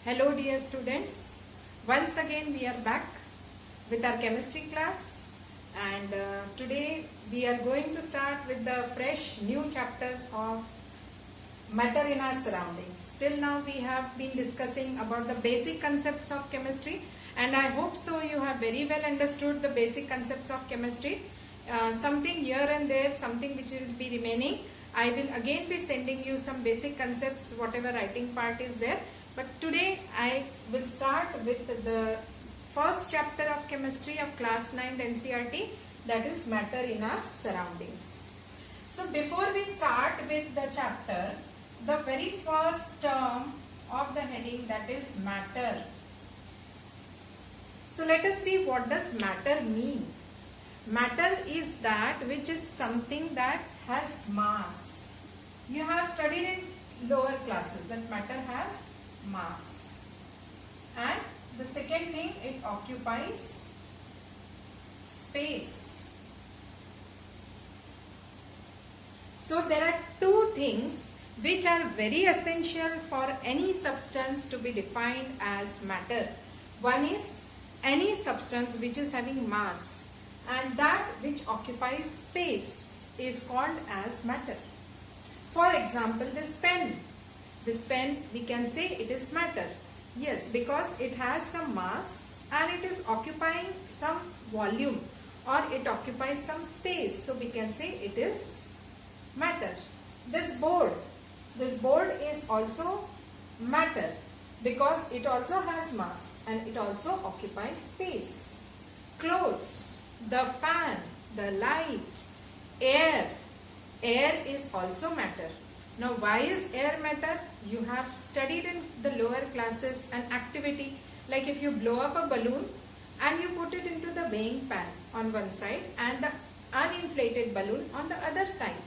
Hello dear students, once again we are back with our chemistry class and today we are going to start with the fresh new chapter of matter in our surroundings. Till now we have been discussing about the basic concepts of chemistry and I hope so you have very well understood the basic concepts of chemistry. Something here and there, something which will be remaining. I will again be sending you some basic concepts, whatever writing part is there. But today I will start with the first chapter of chemistry of class 9 NCERT, that is matter in our surroundings. So before we start with the chapter, the very first term of the heading, that is matter. So let us see what does matter mean. Matter is that which is something that has mass. You have studied in lower classes that matter has mass. And the second thing, it occupies space. So there are two things which are very essential for any substance to be defined as matter. One is any substance which is having mass, and that which occupies space is called as matter. For example, this pen we can say it is matter. Yes, because it has some mass and it is occupying some volume or it occupies some space, so we can say it is matter. This board is also matter because it also has mass and it also occupies space. Clothes, the fan, the light, air is also matter. Now why is air matter? You have studied in the lower classes an activity like if you blow up a balloon and you put it into the weighing pan on one side and the uninflated balloon on the other side.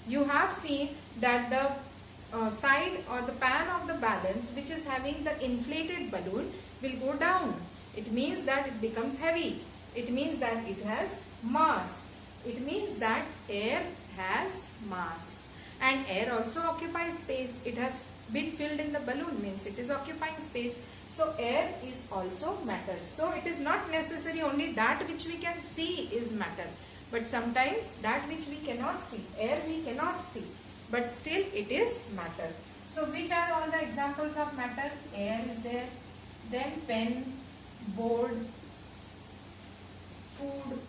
You have seen that the side or the pan of the balance which is having the inflated balloon will go down. It means that it becomes heavy. It means that it has mass. It means that air has mass. And air also occupies space. It has been filled in the balloon, means it is occupying space. So air is also matter. So it is not necessary only that which we can see is matter. But sometimes that which we cannot see, air we cannot see, but still it is matter. So which are all the examples of matter? Air is there, then pen, board, food,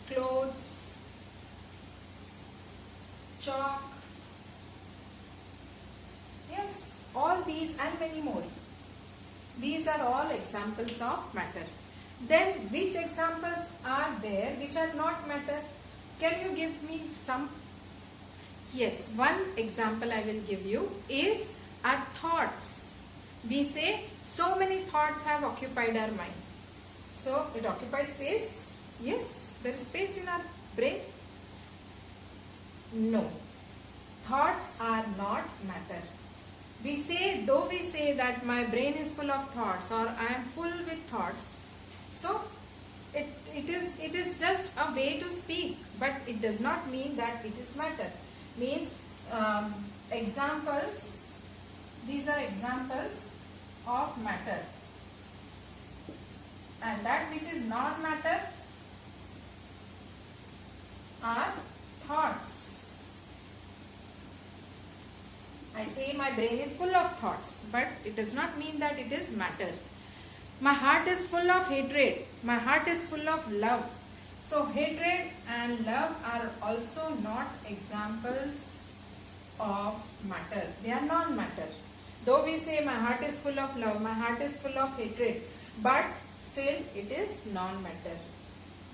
clothes, chalk, yes, all these and many more. These are all examples of matter. Then which examples are there which are not matter? Can you give me some? Yes, one example I will give you is our thoughts. We say so many thoughts have occupied our mind. So it occupies space. Yes, there is space in our brain. No, thoughts are not matter. Though we say that my brain is full of thoughts or I am full with thoughts, so it is just a way to speak, but it does not mean that it is matter. Means examples, these are examples of matter, and that which is not matter are thoughts. I say my brain is full of thoughts, but it does not mean that it is matter. My heart is full of hatred. My heart is full of love. So hatred and love are also not examples of matter. They are non-matter. Though we say my heart is full of love, my heart is full of hatred, but still it is non-matter.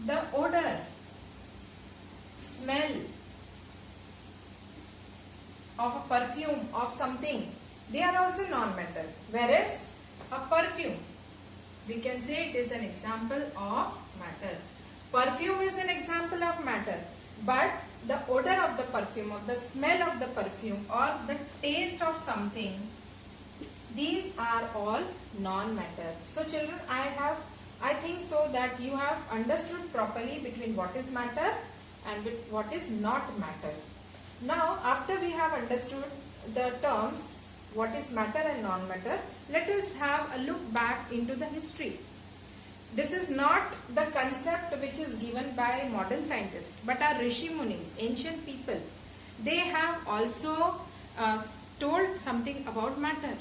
The odor, smell of a perfume of something, they are also non-matter. Whereas a perfume, we can say it is an example of matter. Perfume is an example of matter, but the odor of the perfume, or the smell of the perfume, or the taste of something, these are all non-matter. So children, I think so that you have understood properly between what is matter and what is not matter. Now, after we have understood the terms what is matter and non-matter, let us have a look back into the history. This is not the concept which is given by modern scientists, but our Rishi Munis, ancient people, they have also told something about matter.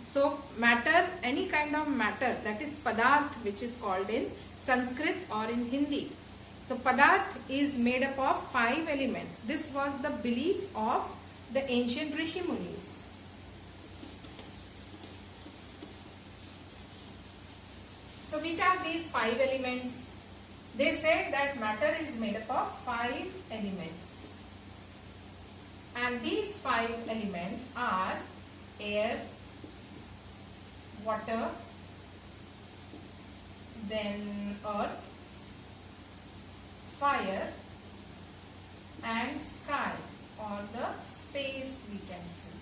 So matter, any kind of matter, that is padarth, which is called in Sanskrit or in Hindi. So padarth is made up of 5 elements. This was the belief of the ancient Rishi Munis. So which are these 5 elements? They said that matter is made up of 5 elements. And these 5 elements are air, water, then earth, fire and sky, or the space we can see.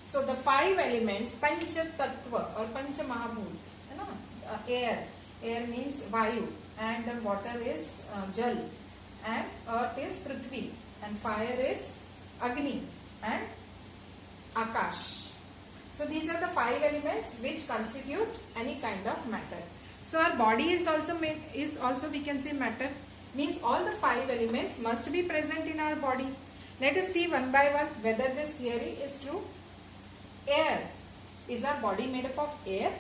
So the 5 elements, Pancha Tattva or Pancha Mahabhut, air means Vayu, and then water is Jal, and earth is Prithvi, and fire is Agni, and Akash. So these are the 5 elements which constitute any kind of matter. So our body is also we can say matter, means all the 5 elements must be present in our body. Let us see one by one whether this theory is true. Air. Is our body made up of air?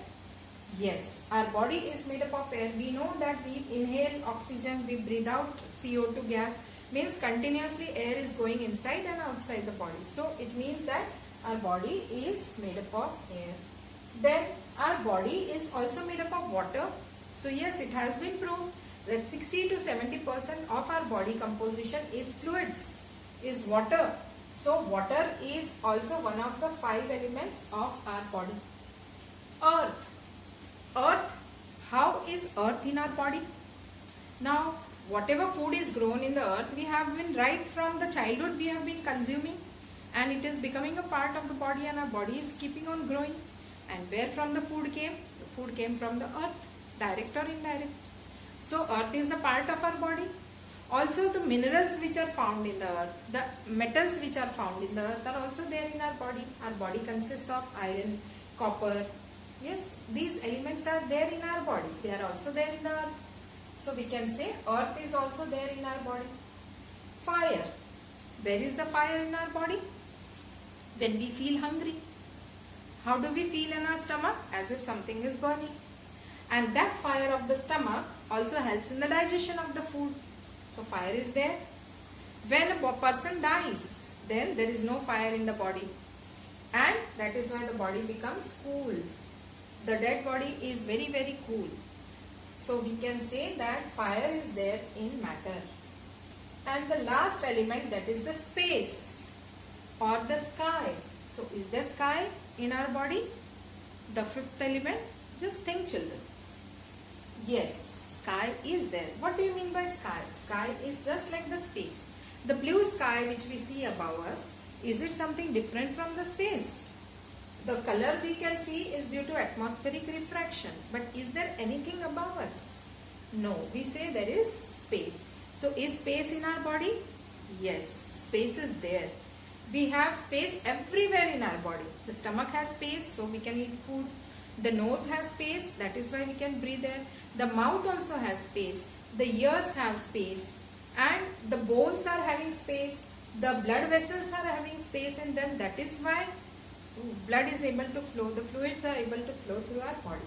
Yes, our body is made up of air. We know that we inhale oxygen, we breathe out CO2 gas, means continuously air is going inside and outside the body. So it means that our body is made up of air. Then our body is also made up of water. So yes, it has been proved that 60 to 70% of our body composition is fluids, is water. So water is also one of the 5 elements of our body. Earth. Earth. How is earth in our body? Now, whatever food is grown in the earth, we have been right from the childhood we have been consuming, and it is becoming a part of the body, and our body is keeping on growing. And where from the food came? The food came from the earth, direct or indirect. So earth is a part of our body. Also the minerals which are found in the earth, the metals which are found in the earth are also there in our body. Our body consists of iron, copper. Yes, these elements are there in our body. They are also there in the earth. So we can say earth is also there in our body. Fire. Where is the fire in our body? When we feel hungry. How do we feel in our stomach? As if something is burning. And that fire of the stomach also helps in the digestion of the food. So fire is there. When a person dies, then there is no fire in the body. And that is why the body becomes cool. The dead body is very, very cool. So we can say that fire is there in matter. And the last element, that is the space or the sky. So is there sky in our body? The 5th element. Just think, children. Yes, sky is there. What do you mean by sky? Sky is just like the space. The blue sky which we see above us, is it something different from the space? The color we can see is due to atmospheric refraction. But is there anything above us? No, we say there is space. So is space in our body? Yes, space is there. We have space everywhere in our body. The stomach has space, so we can eat food. The nose has space, that is why we can breathe air. The mouth also has space. The ears have space. And the bones are having space. The blood vessels are having space in them. That is why blood is able to flow. The fluids are able to flow through our body.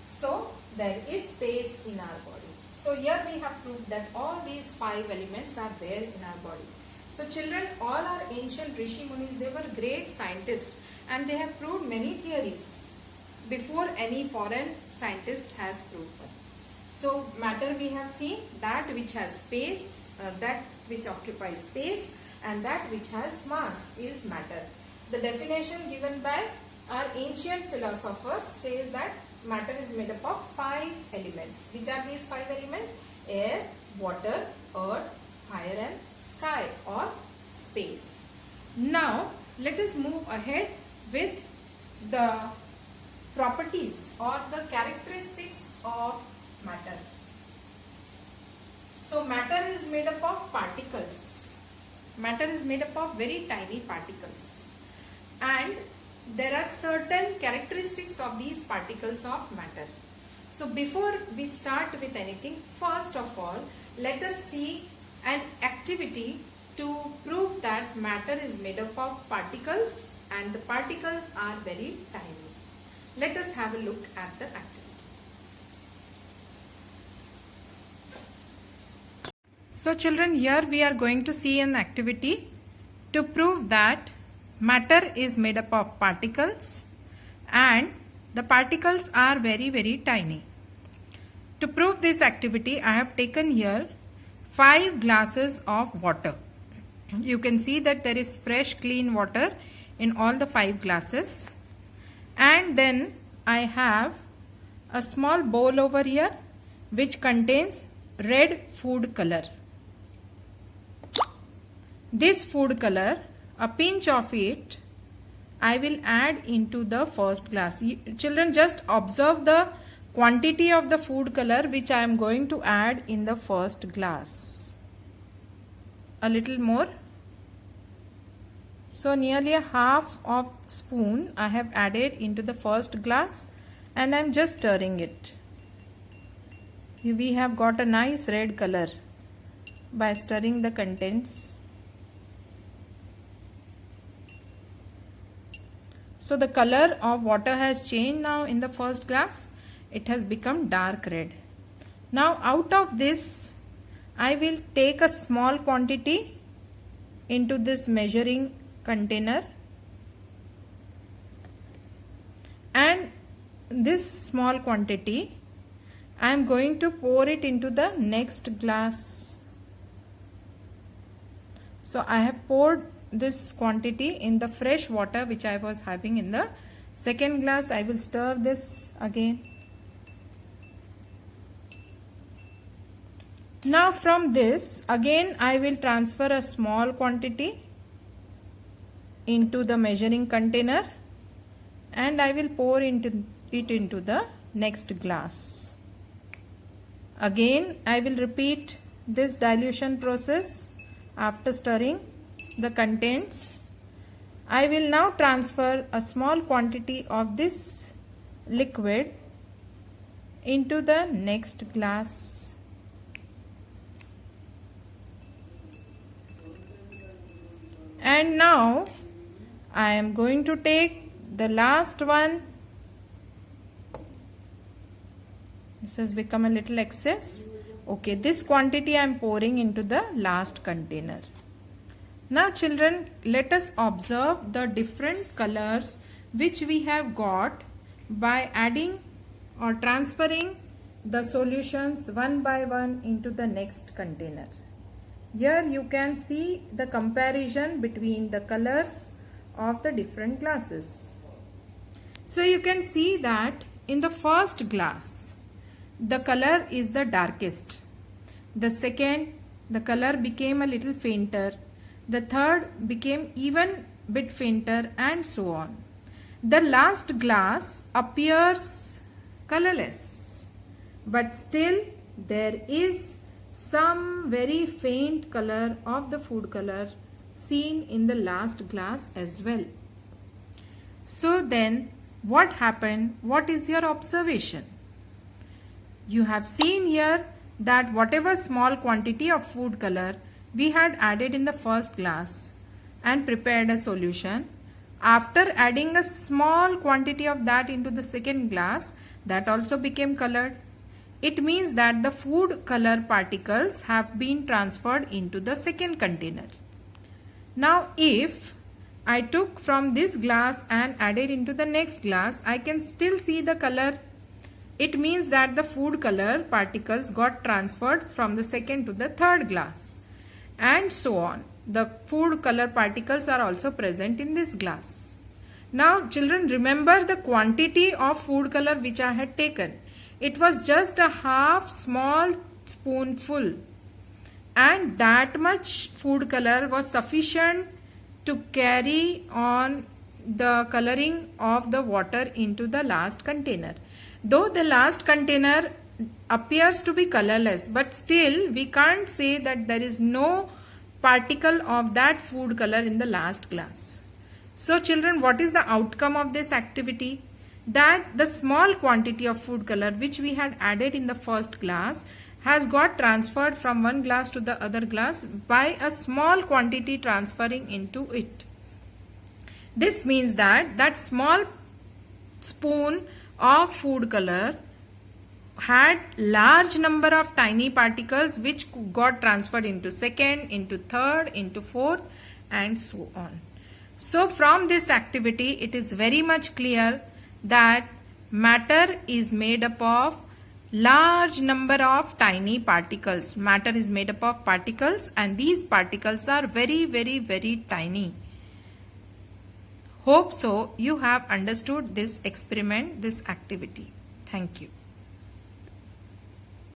So there is space in our body. So here we have proved that all these 5 elements are there in our body. So children, all our ancient Rishi Munis, they were great scientists, and they have proved many theories before any foreign scientist has proved them. So matter we have seen, that which has space, that which occupies space, and that which has mass is matter. The definition given by our ancient philosophers says that matter is made up of 5 elements. Which are these 5 elements? Air, water, earth, fire and sky or space. Now let us move ahead with the properties or the characteristics of matter. So matter is made up of particles. Matter is made up of very tiny particles. and there are certain characteristics of these particles of matter. So before we start with anything, first of all, let us see an activity to prove that matter is made up of particles and the particles are very tiny. Let us have a look at the activity. So children, here we are going to see an activity to prove that matter is made up of particles and the particles are very tiny. To prove this activity, I have taken here 5 glasses of water. You can see that there is fresh clean water in all the 5 glasses, and then I have a small bowl over here which contains red food color. This food color, a pinch of it, I will add into the first glass. Children, just observe the quantity of the food color which I am going to add in the first glass. A little more. So nearly a half of spoon I have added into the first glass and I am just stirring it. We have got a nice red color by stirring the contents. So the color of water has changed now in the first glass. It has become dark red. Now out of this, I will take a small quantity into this measuring container, and this small quantity I am going to pour it into the next glass. So I have poured this quantity in the fresh water which I was having in the second glass. I will stir this again. Now from this again I will transfer a small quantity into the measuring container and I will pour it into the next glass. Again I will repeat this dilution process. After stirring the contents, I will now transfer a small quantity of this liquid into the next glass. And now I am going to take the last one. This has become a little excess. Okay, this quantity I am pouring into the last container. Now children, let us observe the different colors which we have got by adding or transferring the solutions one by one into the next container. Here you can see the comparison between the colors of the different glasses. So you can see that in the first glass, the color is the darkest. The second, the color became a little fainter. The third became even bit fainter, and so on. The last glass appears colorless, but still there is some very faint color of the food color seen in the last glass as well. So then what happened? What is your observation? You have seen here that whatever small quantity of food color we had added in the first glass and prepared a solution, after adding a small quantity of that into the second glass, that also became colored. It means that the food color particles have been transferred into the second container. Now if I took from this glass and added into the next glass, I can still see the color. It means that the food color particles got transferred from the second to the third glass, and so on. The food color particles are also present in this glass. Now children, remember the quantity of food color which I had taken. It was just a half small spoonful, and that much food color was sufficient to carry on the coloring of the water into the last container. Though the last container appears to be colorless, but still we can't say that there is no particle of that food color in the last glass. So children, what is the outcome of this activity? That the small quantity of food color which we had added in the first glass has got transferred from one glass to the other glass by a small quantity transferring into it. This means that that small spoon of food color had large number of tiny particles which got transferred into second, into third, into fourth, and so on. So from this activity, it is very much clear that matter is made up of large number of tiny particles. Matter is made up of particles, and these particles are very, very, very tiny. Hope so you have understood this experiment, this activity. Thank you.